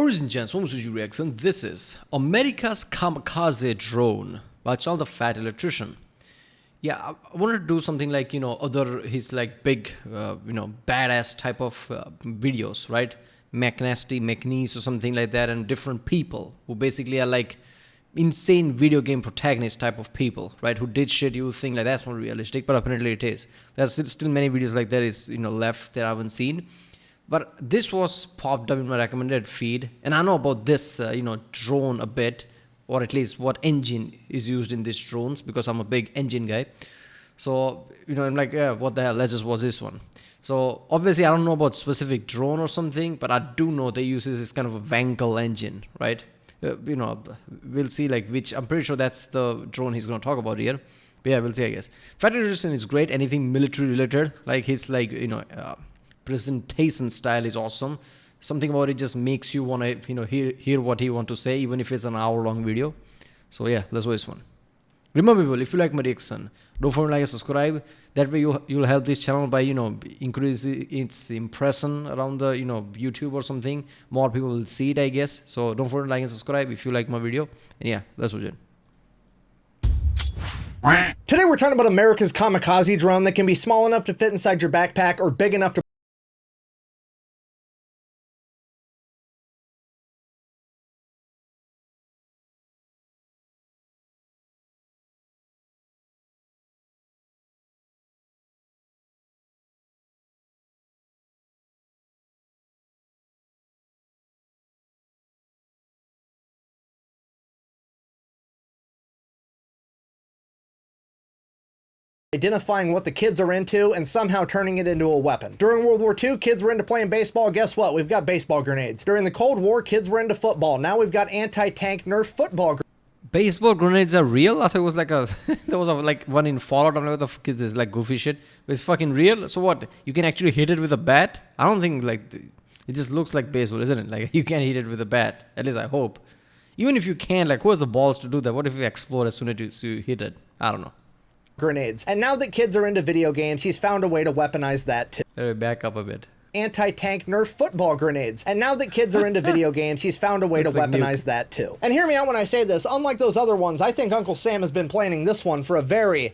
Ladies and gents, welcome to Suji Reaction. This is America's Kamikaze Drone by Chal the Fat Electrician. Yeah, I wanted to do something like, his like big, badass type of videos, right? McNasty or something like that, and different people who basically are like insane video game protagonist type of people, right? Who did shit you think like that's not realistic, but apparently it is. There's still many videos like that is, left that I haven't seen. But this was popped up in my recommended feed, and I know about this, drone a bit, or at least what engine is used in these drones, because I'm a big engine guy. So, I'm like, yeah, what the hell, let's just watch this one. So, obviously, I don't know about specific drone or something, but I do know they use this kind of a Wankel engine, right? We'll see, like, which, I'm pretty sure that's the drone he's going to talk about here. But yeah, we'll see, I guess. Fat Electrician is great, anything military related, like his, presentation style is awesome. Something about it just makes you want to hear what he want to say, even if it's an hour-long video. So yeah, let's watch this one. Remember, people, if you like my reaction, don't forget to like and subscribe. That way you'll help this channel by increase its impression around the YouTube or something. More people will see it, I guess. So don't forget to like and subscribe if you like my video. And yeah, let's watch it. Today we're talking about America's Kamikaze Drone that can be small enough to fit inside your backpack or big enough to identifying what the kids are into and somehow turning it into a weapon. During World War II, kids were into playing baseball. Guess what? We've got baseball grenades. During the Cold War, kids were into football. Now we've got anti-tank Nerf football grenades. Baseball grenades are real? I thought it was like there was like one in Fallout. I don't know what the fuck is this, like goofy shit. But it's fucking real? So what? You can actually hit it with a bat? I don't think it just looks like baseball, isn't it? Like you can't hit it with a bat. At least I hope. Even if you can, like who has the balls to do that? What if you explode as soon as you hit it? I don't know. Grenades. And now that kids are into video games, he's found a way to weaponize that too. Let me back up a bit. Anti-tank Nerf football grenades. And now that kids are into video games, he's found a way to weaponize that too. And hear me out when I say this, unlike those other ones, I think Uncle Sam has been planning this one for a very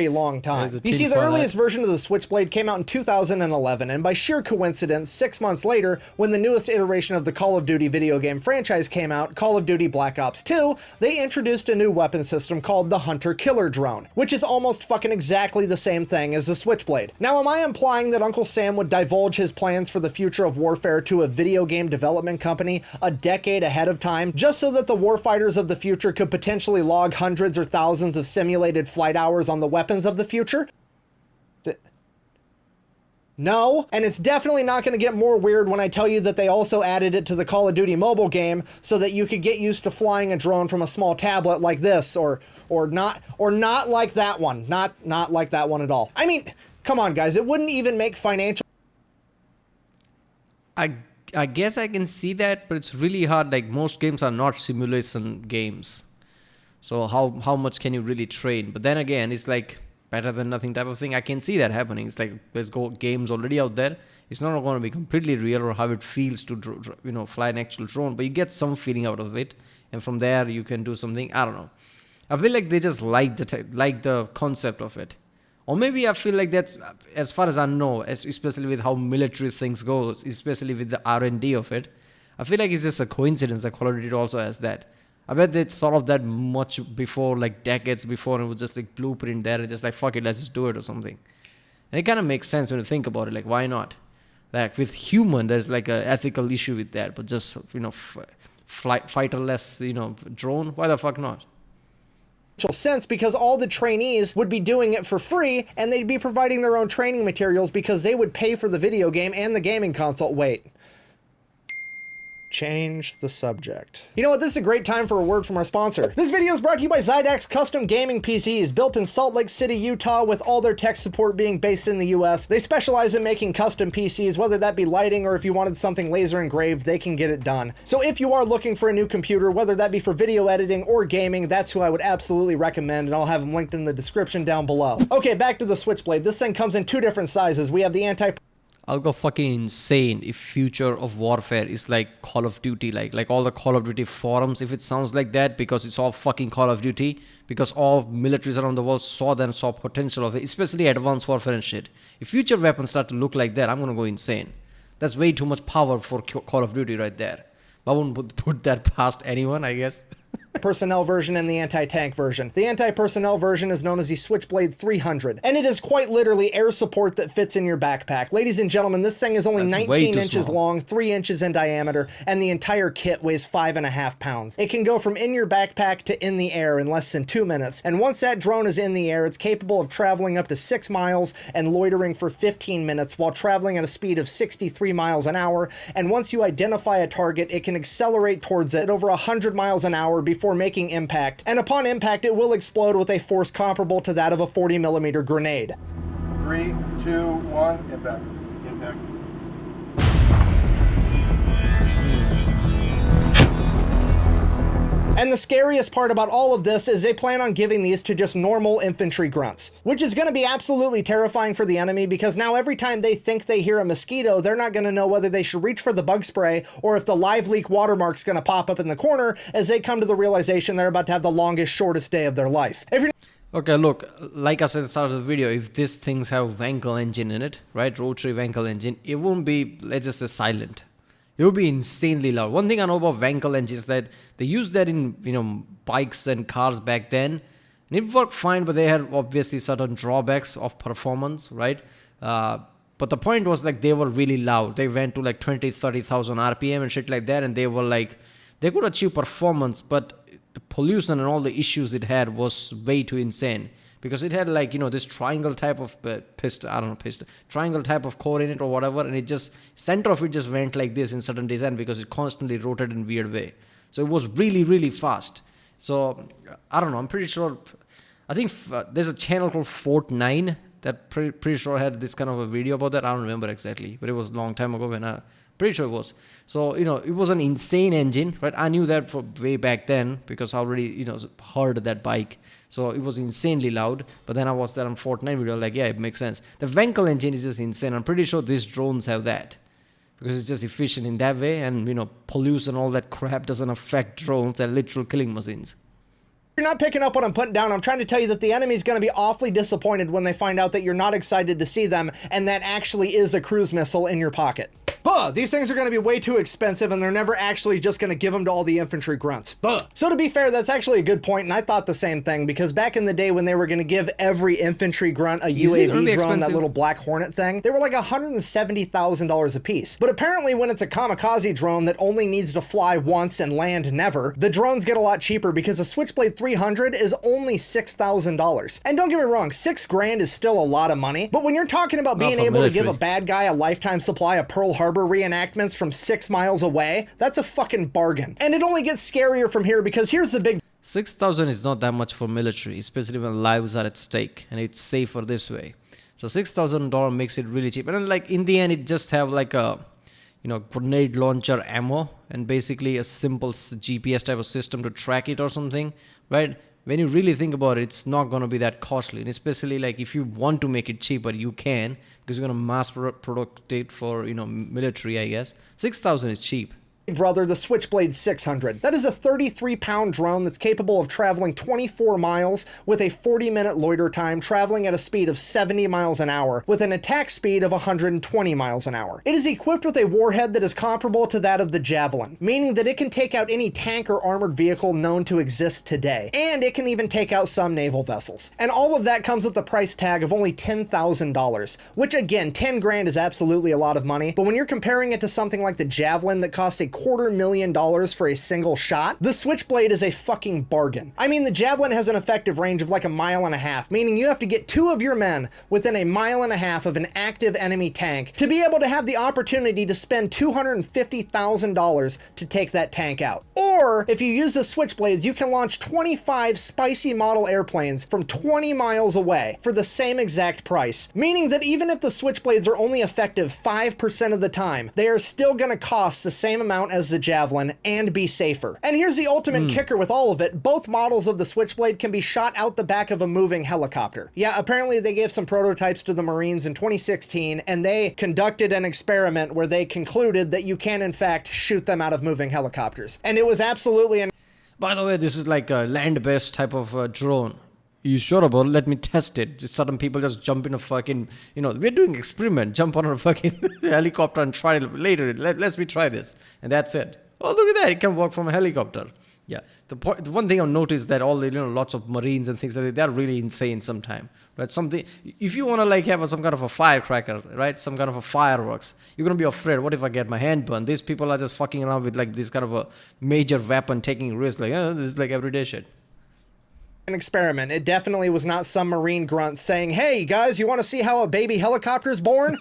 long time. You see, the earliest version of the Switchblade came out in 2011, and by sheer coincidence, 6 months later, when the newest iteration of the Call of Duty video game franchise came out, Call of Duty Black Ops 2, they introduced a new weapon system called the Hunter-Killer Drone, which is almost fucking exactly the same thing as the Switchblade. Now, am I implying that Uncle Sam would divulge his plans for the future of warfare to a video game development company a decade ahead of time, just so that the warfighters of the future could potentially log hundreds or thousands of simulated flight hours on the weapons of the future? No, and it's definitely not going to get more weird when I tell you that they also added it to the Call of Duty mobile game so that you could get used to flying a drone from a small tablet like this, or not like that one, not like that one at all. I mean, come on guys, it wouldn't even make financial. I guess I can see that, but it's really hard. Like most games are not simulation games. So how much can you really train? But then again, it's like better than nothing type of thing. I can see that happening. It's like there's games already out there. It's not going to be completely real or how it feels to fly an actual drone, but you get some feeling out of it, and from there you can do something. I don't know. I feel like they just like the concept of it, or maybe I feel like that's, as far as I know, especially with how military things go, especially with the R&D of it. I feel like it's just a coincidence that Call of Duty also has that. I bet they thought of that much before, like decades before, and it was just like blueprint there and just like, fuck it, let's just do it or something. And it kind of makes sense when you think about it, like why not? Like with human, there's like an ethical issue with that, but just, fighterless, drone, why the fuck not? Sense, because all the trainees would be doing it for free and they'd be providing their own training materials because they would pay for the video game and the gaming console. Wait. Change the subject. You know what? This is a great time for a word from our sponsor. This video is brought to you by Zydax Custom Gaming PCs, built in Salt Lake City, Utah, with all their tech support being based in the US. They specialize in making custom PCs, whether that be lighting or if you wanted something laser engraved, they can get it done. So if you are looking for a new computer, whether that be for video editing or gaming, that's who I would absolutely recommend, and I'll have them linked in the description down below. Okay, back to the Switchblade. This thing comes in two different sizes. We have the I'll go fucking insane if future of warfare is like Call of Duty, like all the Call of Duty forums, if it sounds like that, because it's all fucking Call of Duty, because all militaries around the world saw potential of it, especially advanced warfare and shit. If future weapons start to look like that, I'm gonna go insane. That's way too much power for Call of Duty right there. I wouldn't put that past anyone, I guess. Personnel version and the anti-tank version. The anti-personnel version is known as the Switchblade 300, and it is quite literally air support that fits in your backpack. Ladies and gentlemen, this thing is only 19 inches long, 3 inches in diameter, and the entire kit weighs 5.5 pounds. It can go from in your backpack to in the air in less than 2 minutes, and once that drone is in the air, it's capable of traveling up to 6 miles and loitering for 15 minutes while traveling at a speed of 63 miles an hour, and once you identify a target, it can accelerate towards it at over 100 miles an hour before making impact, and upon impact it will explode with a force comparable to that of a 40mm grenade. 3, 2, 1, impact. Impact. And the scariest part about all of this is they plan on giving these to just normal infantry grunts, which is going to be absolutely terrifying for the enemy, because now every time they think they hear a mosquito, they're not going to know whether they should reach for the bug spray or if the live leak watermark's going to pop up in the corner as they come to the realization they're about to have the longest, shortest day of their life. Okay, look, like I said at the start of the video, if these things have Wankel engine in it, right, rotary Wankel engine, it won't be, let's just say, silent. It would be insanely loud. One thing I know about Wankel engines is that they used that in, bikes and cars back then. And it worked fine, but they had obviously certain drawbacks of performance, right? But the point was like they were really loud. They went to like 20, 30,000 RPM and shit like that. And they were like, they could achieve performance, but the pollution and all the issues it had was way too insane. Because it had like, this triangle type of triangle type of core in it or whatever. And it just, center of it just went like this in certain design because it constantly rotated in weird way. So it was really, really fast. So, I don't know, I'm pretty sure, I think there's a channel called Fort 9 that pretty sure had this kind of a video about that. I don't remember exactly, but it was a long time ago when pretty sure it was. So, it was an insane engine, right? I knew that for way back then because I already, heard that bike. So it was insanely loud. But then I watched that on Fort 9 video, like, yeah, it makes sense. The Wankel engine is just insane. I'm pretty sure these drones have that because it's just efficient in that way. And, pollution, all that crap doesn't affect drones. They're literal killing machines. You're not picking up what I'm putting down. I'm trying to tell you that the enemy's going to be awfully disappointed when they find out that you're not excited to see them and that actually is a cruise missile in your pocket. These things are going to be way too expensive and they're never actually just going to give them to all the infantry grunts. So to be fair, that's actually a good point, and I thought the same thing, because back in the day when they were going to give every infantry grunt a UAV drone, that little Black Hornet thing, they were like $170,000 a piece. But apparently when it's a kamikaze drone that only needs to fly once and land never, the drones get a lot cheaper because a Switchblade 300 is only $6,000. And don't get me wrong, $6,000 is still a lot of money, but when you're talking about being able to give a bad guy a lifetime supply of Pearl Harbor reenactments from 6 miles away, that's a fucking bargain. And it only gets scarier from here, because here's the big 6,000 is not that much for military, especially when lives are at stake and it's safer this way. So $6,000 makes it really cheap. And then, like, in the end, it just have like a grenade launcher ammo and basically a simple GPS type of system to track it or something, right? When you really think about it, it's not going to be that costly. And especially like if you want to make it cheaper, you can, because you're going to mass product it for, military, I guess. 6,000 is cheap. brother, the Switchblade 600. That is a 33-pound drone that's capable of traveling 24 miles with a 40-minute loiter time, traveling at a speed of 70 miles an hour with an attack speed of 120 miles an hour. It is equipped with a warhead that is comparable to that of the Javelin, meaning that it can take out any tank or armored vehicle known to exist today, and it can even take out some naval vessels. And all of that comes with a price tag of only $10,000, which again, 10 grand is absolutely a lot of money, but when you're comparing it to something like the Javelin that costs $250,000 for a single shot, the Switchblade is a fucking bargain. I mean, the Javelin has an effective range of like 1.5 miles, meaning you have to get 2 of your men within 1.5 miles of an active enemy tank to be able to have the opportunity to spend $250,000 to take that tank out. Or, if you use the Switchblades, you can launch 25 spicy model airplanes from 20 miles away for the same exact price, meaning that even if the Switchblades are only effective 5% of the time, they are still going to cost the same amount count as the Javelin and be safer. And here's the ultimate kicker with all of it. Both models of the Switchblade can be shot out the back of a moving helicopter. Yeah, apparently they gave some prototypes to the Marines in 2016, and they conducted an experiment where they concluded that you can in fact shoot them out of moving helicopters. And it was absolutely an By the way, this is like a land-based type of drone. You sure about it? Let me test it. Just certain people just jump in a fucking, we're doing experiment. Jump on a fucking helicopter and try it later. Let's me try this. And that's it. Oh, look at that. It can work from a helicopter. Yeah. The one thing I've noticed that all the, lots of Marines and things like that, they're really insane sometimes. Right? Something, if you want to like have some kind of a firecracker, right? Some kind of a fireworks, you're going to be afraid. What if I get my hand burned? These people are just fucking around with like this kind of a major weapon, taking risks. Like, this is like everyday shit. experiment. It definitely was not some Marine grunt saying, hey guys, you want to see how a baby helicopter is born?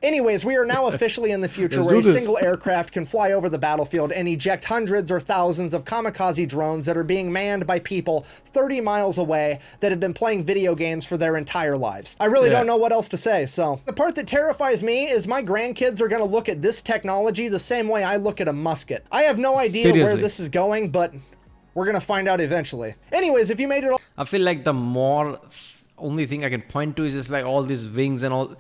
Anyways, we are now officially in the future where a single aircraft can fly over the battlefield and eject hundreds or thousands of kamikaze drones that are being manned by people 30 miles away that have been playing video games for their entire lives. I really don't know what else to say. So the part that terrifies me is my grandkids are going to look at this technology the same way I look at a musket. I have no idea where this is going, but we're going to find out eventually. Anyways, if you made it all... I feel like the more only thing I can point to is just like all these wings and all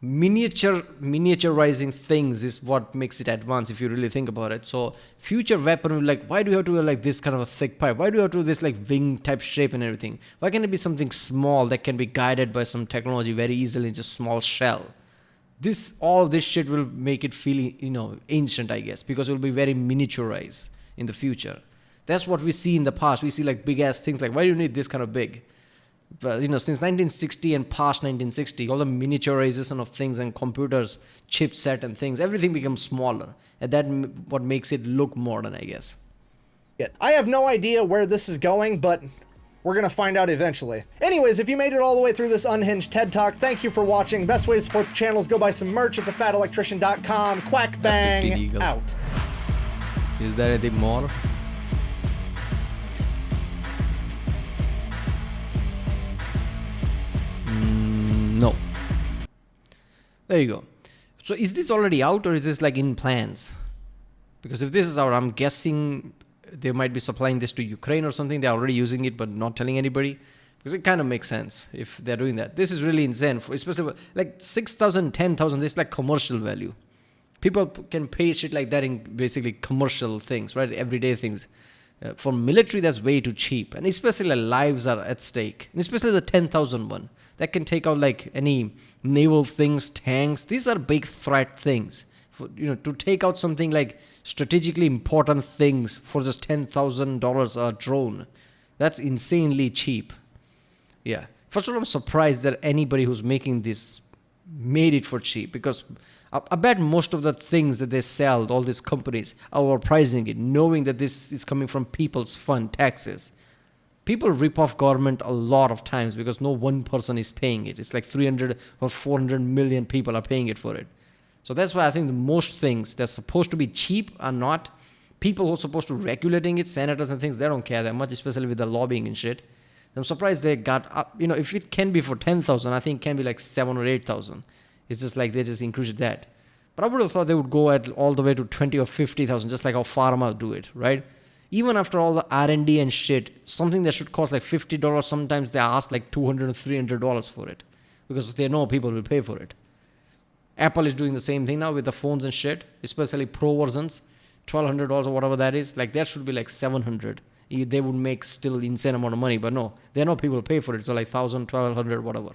miniaturizing things is what makes it advanced if you really think about it. So future weapon will like, why do you have to have like this kind of a thick pipe? Why do you have to do this like wing type shape and everything? Why can't it be something small that can be guided by some technology very easily in just small shell? All this shit will make it feel, ancient, I guess, because it will be very miniaturized in the future. That's what we see in the past. We see like big ass things like, why do you need this kind of big? But, since 1960 and past 1960, all the miniaturization of things and computers, chipset and things, everything becomes smaller. And that what makes it look modern, I guess. I have no idea where this is going, but we're going to find out eventually. Anyways, if you made it all the way through this unhinged TED Talk, thank you for watching. Best way to support the channel is go buy some merch at thefatelectrician.com. Quack bang, out. Is there anything more? No. There you go. So is this already out or is this like in plans? Because if this is out, I'm guessing they might be supplying this to Ukraine or something. They're already using it but not telling anybody. Because it kind of makes sense if they're doing that. This is really insane. Especially like 6,000, 10,000, this is like commercial value. People can pay shit like that in basically commercial things, right? Everyday things. For military, that's way too cheap. And especially lives are at stake. And especially the 10,000 one. That can take out like any naval things, tanks. These are big threat things. For, to take out something like strategically important things for just $10,000 a drone. That's insanely cheap. Yeah. First of all, I'm surprised that anybody who's making this made it for cheap. Because I bet most of the things that they sell, all these companies, are overpricing it, knowing that this is coming from people's fund, taxes. People rip off government a lot of times because no one person is paying it. It's like 300 or 400 million people are paying it for it. So that's why I think the most things that's supposed to be cheap are not. People who are supposed to regulating it, senators and things, they don't care that much, especially with the lobbying and shit. I'm surprised they got, if it can be for 10,000, I think it can be like 7 or 8,000. It's just like they just increased that. But I would have thought they would go at all the way to 20 or 50,000, just like how pharma do it, right? Even after all the R&D and shit, something that should cost like $50, sometimes they ask like $200 or $300 for it. Because they know people will pay for it. Apple is doing the same thing now with the phones and shit, especially pro versions, $1,200 or whatever that is. Like that should be like $700. They would make still insane amount of money, but no, they know people pay for it. So like $1,000, $1,200, whatever.